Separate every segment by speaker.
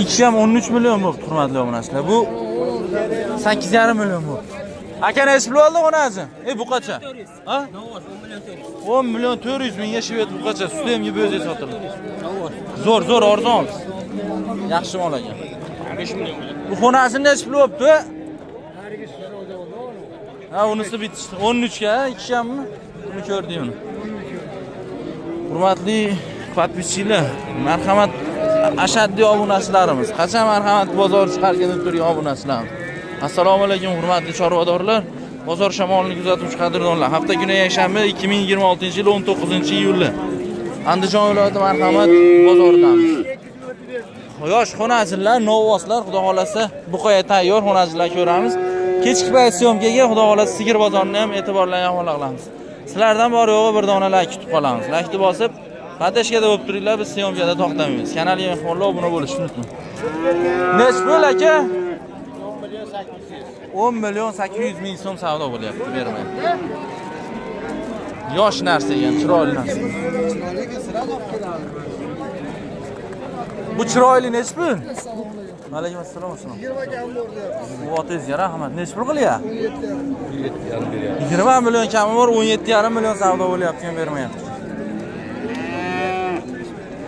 Speaker 1: İkisi ham 13 milyon bo'libdi, hurmatli obunachilar. Bu 8,5 milyon bo'libdi. Aka nech pul oldi onasi? Bu qacha? Ha? 10 milyon 400 mingga Shved bu qacha. Suti ham yeb o'zi sotiladi. Zo'r arzon. Yaxshi mol ekan. 5 milyon. Bu xonasini nech pul bo'libdi? Ha, unisi bitdi. 13 ga, ikki hammi? Buni ko'rding uni. Hurmatli podpischilar, marhamat ashaddiy obunachilarimiz. Qachon marhamat bozor chiqargan turgan obunachilarimiz. Assalomu alaykum hurmatli chorvadorlar, bozor shamolini kuzatuvchi qadrdonlar. Hafta kuni yakshanba 2026-yil 19-iyulda Andijon viloyati marhamat bozoridamiz. Yosh xonachilar, novvoslar, xudo xolasa buqoya tayyor xonachilar ko'ramiz. Kechki payt syomkaga xudo xolasa sigir bozorini ham e'tiborlarga havola qilamiz. Sizlardan bor yo'g'i bir dona like kutib qolamiz. Like bosib, patashkada bo'lib turinglar, biz syomkada to'xtamaymiz. Kanalga mehmonlar obuna bo'lishni unutmang. Nech pul aka? 10 milyon 800 ming so'm savdo bo'lyapti, bermayapti. Yosh narsa ekan, chiroyli narsa. Bu chiroyli nech pul? Alaykum assalom.
Speaker 2: 20 ga ham bor deyapti.
Speaker 1: Bu otangizga rahmat. Nech pul qilyapti? 20 milyon kami bor, 17,5 milyon savdo bo'lyapti, ham bermayapti.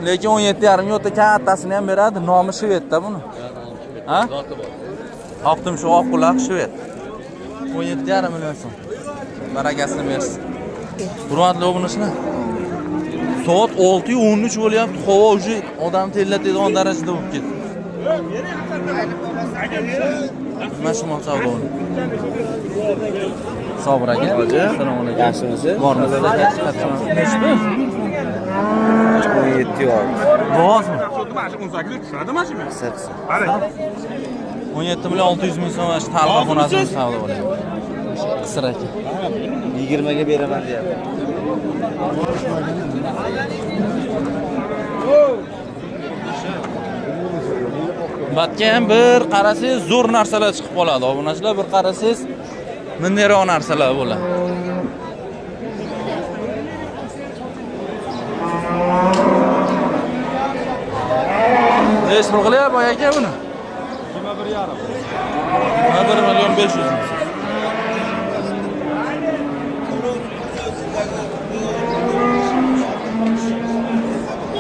Speaker 1: Lekin 17,5 ga o'ta kattasini ham beradi. Nomi Shvedda buni. Ha? Haqdim shu oq quloq Shved. 17,5 million so'm. Barakasini bersin. Hurmatli obunachilar. Soat 6:13 bo'lyapti. Havo uje odam tellatadigan darajada bo'lib ketdi. Mashmol savdoni. Sabr aka. Assalomu alaykum.
Speaker 3: Yaxshimisiz?
Speaker 1: Bormisiz aka? Nechta?
Speaker 3: 17 yo'q.
Speaker 1: Bo'g'ozmi?
Speaker 2: 18 tushadi mashina.
Speaker 1: 17 million 600 ming so'm shu talqa xonasini savdo bo'lyapti. Qisir aka.
Speaker 3: 20 ga beraman deyapti.
Speaker 1: Batga ham bir qarasangiz zo'r narsalar chiqib qoladi. Obunachilar bir qarasangiz minneroq narsalar bo'ladi. Nech pul qilyapti aka buni? 21,5. 1 million 500 ming.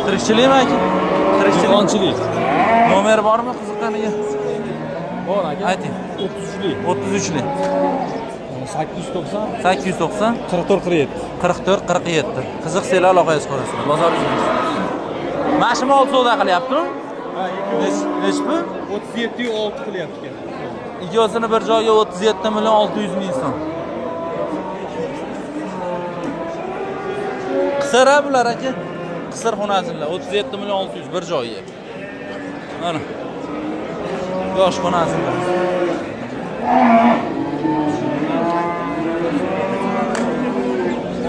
Speaker 1: Tirikchilikmi aka?
Speaker 3: Tirikchilik.
Speaker 1: Nomer bormi qiziqqaniga?
Speaker 3: Bor aka.
Speaker 1: Ayting. 33li.
Speaker 3: 890
Speaker 1: 890
Speaker 3: 44 47.
Speaker 1: 44 47. Qiziqsanglar aloqaga chiqarasizlar. Bozoringiz. Mashina olib savdo qilyaptimi?
Speaker 3: Ha,
Speaker 1: Nech pul?
Speaker 3: 37,6 qilyapti ekan.
Speaker 1: Ikkosini bir joyga 37 million 600 ming so'm. Qisir bular aka. Qisir xonasilar 37 million 600 bir joyga. Mana. Yosh xonasilar.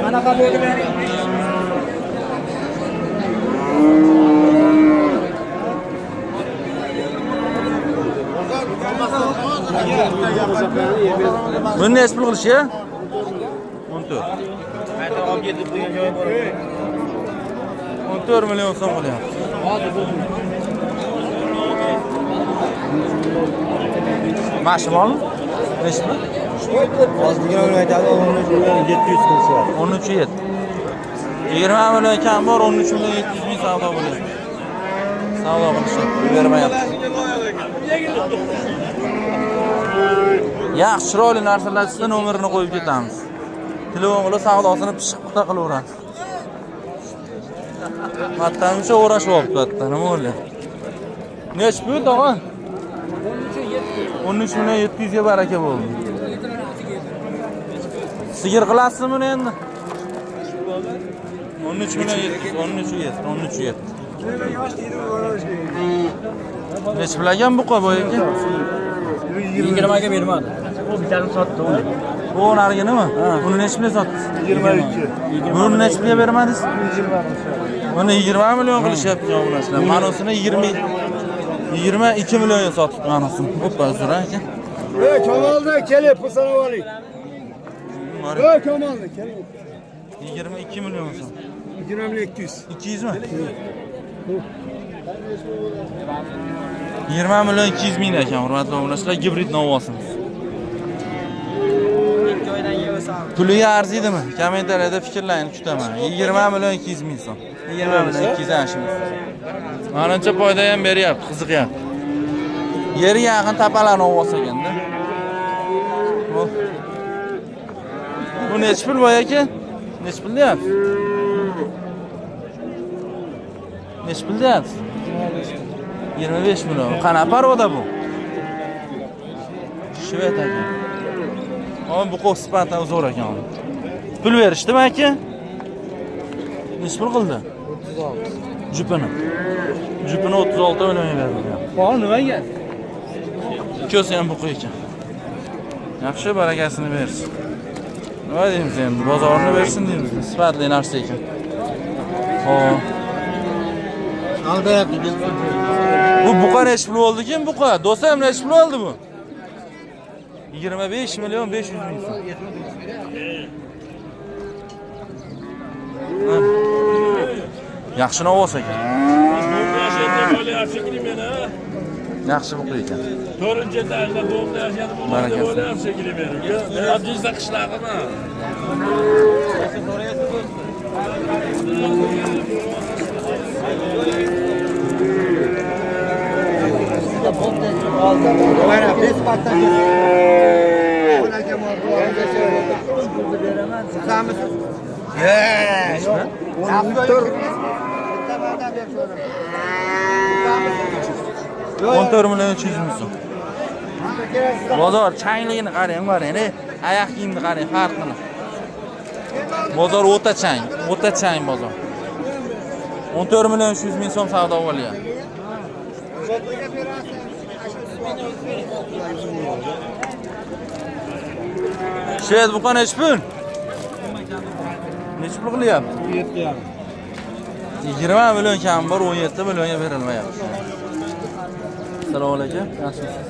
Speaker 2: Mana qabul bering.
Speaker 1: Buni nech pul qilishi? 14.
Speaker 3: Qayta olib ketib qo'ygan joyi bor.
Speaker 1: 14 million so'm qilyapti. Mashmolmi? Nech pul?
Speaker 3: Hozirgina uni aytadi, 13 million 700 qilishyapti.
Speaker 1: 13,7. 20 million kam bor, 13 million 700 ming savdo bo'lyapti. Savdo qilishyapti, bermayapti. Yaxshi chiroyli narsalar chiqsa nomerini qo'yib ketamiz. Telefon qilib savdosini pishiq puxta qilaveramiz. Mattamcha o'rashyapti hatto, nima bo'lyapti? Nech pul tog'a? 13 million 700 ga baraka bo'ldi. Sigir qilasizmi buni endi? 13 million 700, 13,7. Nech pul ekan bu qo'y ekan?
Speaker 3: 20 ga bermadi.
Speaker 2: O bitasini sotdi uni.
Speaker 1: Bu narigi nima? Buni nech pulga sotdingiz?
Speaker 2: 22.
Speaker 1: Buni nech pulga bermadingiz? 20. Buni 20 million qilishyapti obunachilar. Manosini 22 millionga sotibdi manosini. Hoppa, uzr aka.
Speaker 2: Kamolni kelib pulsana oling. Kamolni kelib.
Speaker 1: 22 million so'm.
Speaker 2: 20 million 200.
Speaker 1: 200 mi? 20 million 200 ming ekan, hurmatli obunachilar, gibrid novvosimiz. Puliga arziydimi? Kommentariyada fikrlarini kutaman. 20 million 200 ming so'm. 20 million 200 ashimiz. Manimcha foyda ham beryapti, qiziqyapti. Yeri yaqin tapalarni ovos ekanda. Bu nechi pul bo'y aka? Nechi pul deyapsiz? Nechi pul deyapsiz? 25 million. Qanaqa parvoda bu? Shvet aka. Ama bu qo'q sifati zo'r ekan. Pul berishdimi aka? Nechi pul qildi? 36. Jupini. Jupini 36 million berdi.
Speaker 2: Bor nimaga?
Speaker 1: Ikkosi ham buqi ekan. Yaxshi, barakasini bersin. Nima deymiz endi? Bozorni bersin deymiz. Sifatli narsa ekan. Xo'p.
Speaker 3: Aldayapti.
Speaker 1: Bu buqa nechi pul bo'ldi-ki? Buqa. Do'stam nechi pul oldi bu? 25 milyon 500 ming so'm. Yaxshi novvos ekan. Yaxshi buqa ekan.
Speaker 4: 4-yilda bo'g'da yashadi bu yerda bo'lyapti shekilli meni. Adizda qishlag'imi?
Speaker 3: Mana biz patdan. Ularga ma'lumotga beraman. Samisiz?
Speaker 1: On 14 million 300 ming so'm. Bozor changligini qarang, qarang. Oyoq kiyimni qarang, farqini. Bozor o'ta chang bozor. 14 million 300 ming so'm savdo bo'lyapti. Shvet buqa nechi pul? Nechi pul qilyapti? 20 million kam bor, 17 millionga berilmayapti. Assalomu alaykum. Yaxshimisiz?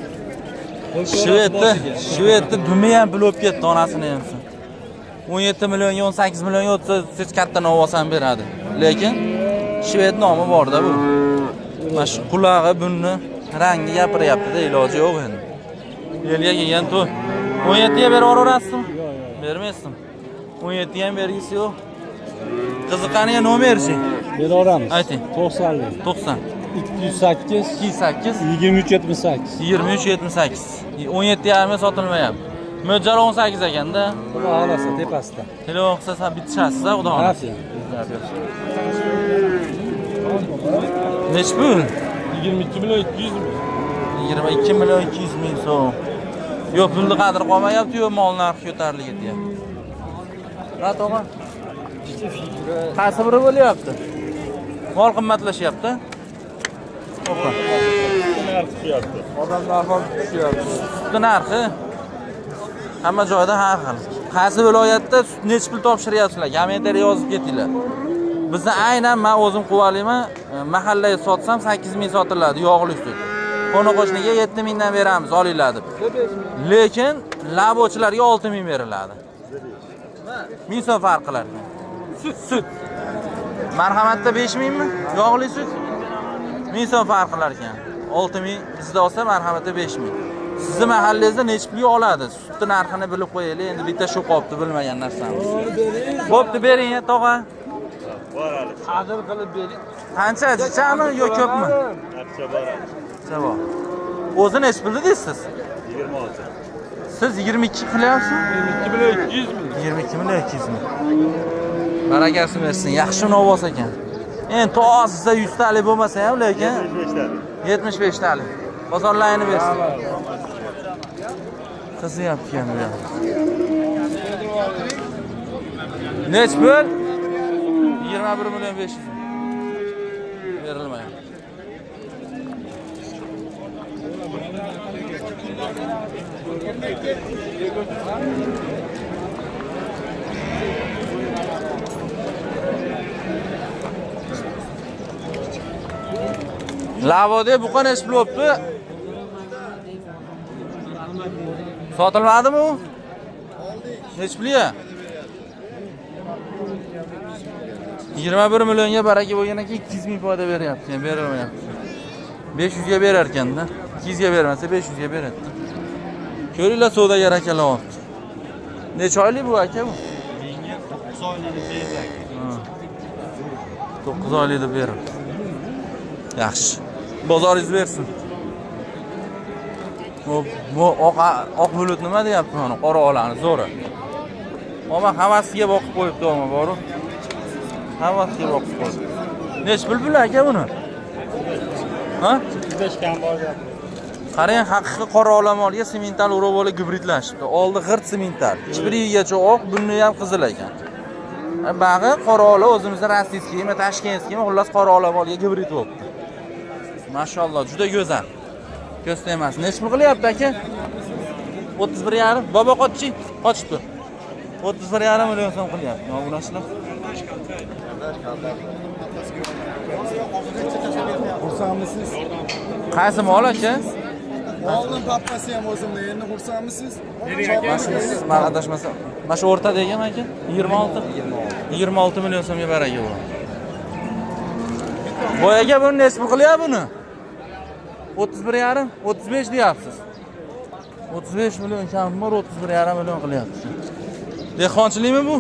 Speaker 1: Shvetda dumi ham pul olib ketdi, onasini ham. 17 millionga 18 millionga o'tsa, hech katta novvos ham beradi. Lekin Shvet nomi bor-da bu. Mana shu qulog'i bunni rangi gapiryapti-da, iloji yo'q endi. Elga kelgan to'y. 17 ga berib yuborasizmi? Bermaysiz. 17 ga ham bergisi yo'q. Qiziqqaniga nomerchi.
Speaker 2: Beraveramiz.
Speaker 1: Ayting.
Speaker 2: 90.
Speaker 1: 90
Speaker 2: 208
Speaker 1: 28
Speaker 2: 2378.
Speaker 1: 2378. 17 ga sotilmayapti. Mo'ljal 18 ekanda.
Speaker 2: Xudo xolasa tepasida.
Speaker 1: Telefon qilsa bitishasiz-a, xudo xolasa. Nechi pul?
Speaker 4: 22 million 200 ming.
Speaker 1: 22 million 200 ming so'm. Yo'q, pulni qadri qolmayapti, yo'q, mol narxi ko'tarilib ketyapti. Rat og'a. Qaysi biri bo'lyapti? Mol qimmatlashyapti. Opa.
Speaker 2: Odamlar ham tushyapti.
Speaker 1: Sut narxi hamma joyda har xil. Qaysi viloyatda necha pul topshiryapsizlar? Kommentariy yozib ketinglar. Bizni aynan men o'zim quvalayman, mahallaga sotsam 8 ming sotiladi yog'li sut. Qo'ni qo'shniga 7 mingdan beramiz, olinglar deb. Lekin labochilarga 6 ming beriladi. 1000 so'm farq qiladi. Sut. Marhamatda 5 mingmi? Yog'li sut 1000 so'm farq qilar ekan. 6 ming bizda olsa marhamatda 5 ming. Sizni mahallangizda necha pulga oladi? Sutning narxini bilib qo'yaylik. Endi bitta shu qopni bilmagan narsamiz. Bo'pti, bering, tog'a.
Speaker 2: Qadr qilib bering.
Speaker 1: Qancha, jichami yo ko'pmi?
Speaker 4: Qancha boradi?
Speaker 1: Javob. O'zi necha pulda deysiz?
Speaker 4: 26.
Speaker 1: Siz 22 qilyapsiz?
Speaker 4: 22 million 200 ming.
Speaker 1: 22 million 200 ming. Barakasi bersin. Yaxshi novvos ekan. Endi to'g'risida 100 talik bo'lmasa ham, lekin 75 talik. Bozorlayini bersin. Qizyapti ham bu. Nech pul? 21 million 500 ming. Berilmayapti. Lavode buqa nech pul bo'libdi? Sotilmadimi u? Nech pulga? 21 millionga baraka bo'lgan ekan 200 ming foyda beryapti. Yani berilmayapti. 500 ga berar ekanda. 200 ga bermasa 500 ga beradi. Ko'ringlar savdogar akalar olibdi. Necha oylik bu aka bu?
Speaker 3: 9 oylik bezak.
Speaker 1: 9 oylik deb berib. Yaxshi. Bozoringiz bersin. Bu oq bulut nima deyapti mana qora olani zo'ri. Ama havasiga boqib qo'yibdi ama boru. Havasiga boqib qo'ydi. Nech pul aka buni? Ha?
Speaker 2: 35 kam bor gap.
Speaker 1: Qarang, haqiqiy qora olamolga semental uroboli gibridlashibdi. Oldi g'irt semental. Ichbirigacha oq, buni ham qizil ekan. Bag'i qora ola o'zimizda rossiyskiy, tashkentskiy, xullas qora olamolga gibrid bo'libdi. Mashalloh, juda go'zal. Ko'sta emas. Nech pul qilyapti aka? 31,5. Bobo qochchi, qochibdi. 31,5 million so'm qilyapti. Nima bularlar?
Speaker 5: Xursandmisiz?
Speaker 1: Qaysi mol aka?
Speaker 5: Molning pappasi ham o'zimda. Endi xursandmisiz?
Speaker 1: Men adashmasam, mana shu o'rtada ekan aka? 26. 26 million so'mga baraka bu. Boyaga buni nech pul qilyapti buni? 31,5, 35 deyapsiz. 35 million kam bor, 31,5 million qilyapti. Dehqonchilikmi bu?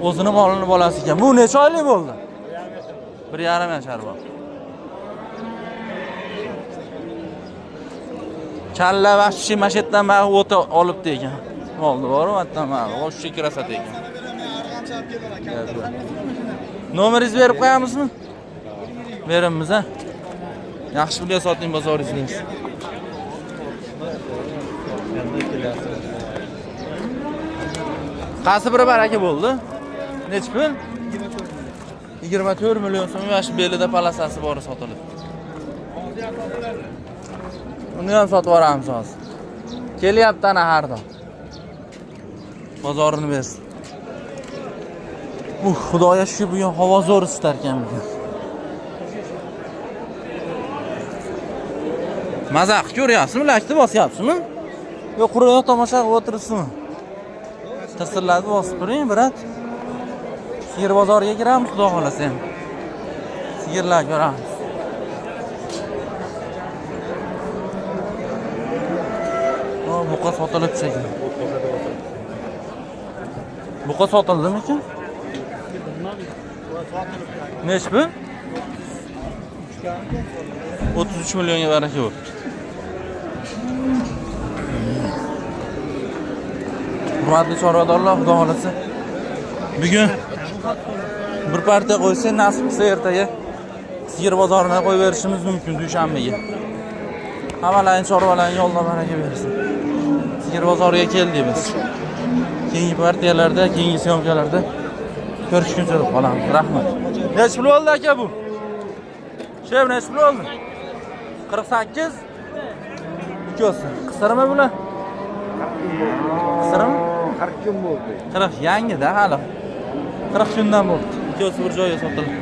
Speaker 1: O'zini molini bolasi ekan. Bu necha oylik bo'ldi? 1,5 yashar bu. Kalla va shu mashetdan mana o'ta olibdi ekan. Oldi bormi? Hattan mana o'sha chekrasat ekan. Nomeringizni berib qo'yamizmi? Beramiz ha. Yaxshi pulga soting bozoringizni. Qaysi biri baraka bo'ldi? Nech pul? 24 million so'm yosh belida palasasi bor sotilibdi. Uni ham sotib yuboramiz hozir. Kelyapti ana har doim. Bozorini bersin. Xudoya shu bugun havo zo'r isitar ekan bugun. Mazaq ko'ryapsizmi? Lakni bosyapsizmi? Yo, quruq tomosha qilib o'tiribsizmi? Tasirlarni bosib turing, brat. Sigir bozoriga kiramiz, xudo xolasa ham. Sigirlar ko'ramiz. Buqa sotilib ekan. Buqa sotildimi ekan? Nech pul? 33 millionga baraka bo'libdi. Hurmatli chorvadorlar, xudo xolasa bugun bir partiya qo'ysa, nasib qilsa ertaga sigir bozoriga qo'yib berishimiz mumkin dushanbaga. Hammalarning chorvalarning yo'lida baraka bersin. Sigir bozoriga keldik biz. Keyingi partiyalarda, keyingi syomkalarda ko'rishguncha qolamiz. Rahmat. Nech pul bo'ldi aka bu? Shev nech pul bo'ldi? 48. Ikkosi. Qisirmi bular? Qisirmi?
Speaker 5: 40 kun bo'ldi.
Speaker 1: 40 yangi-da hali. 40 kundan bo'ldi. Ikkosi bir joyga sotildi.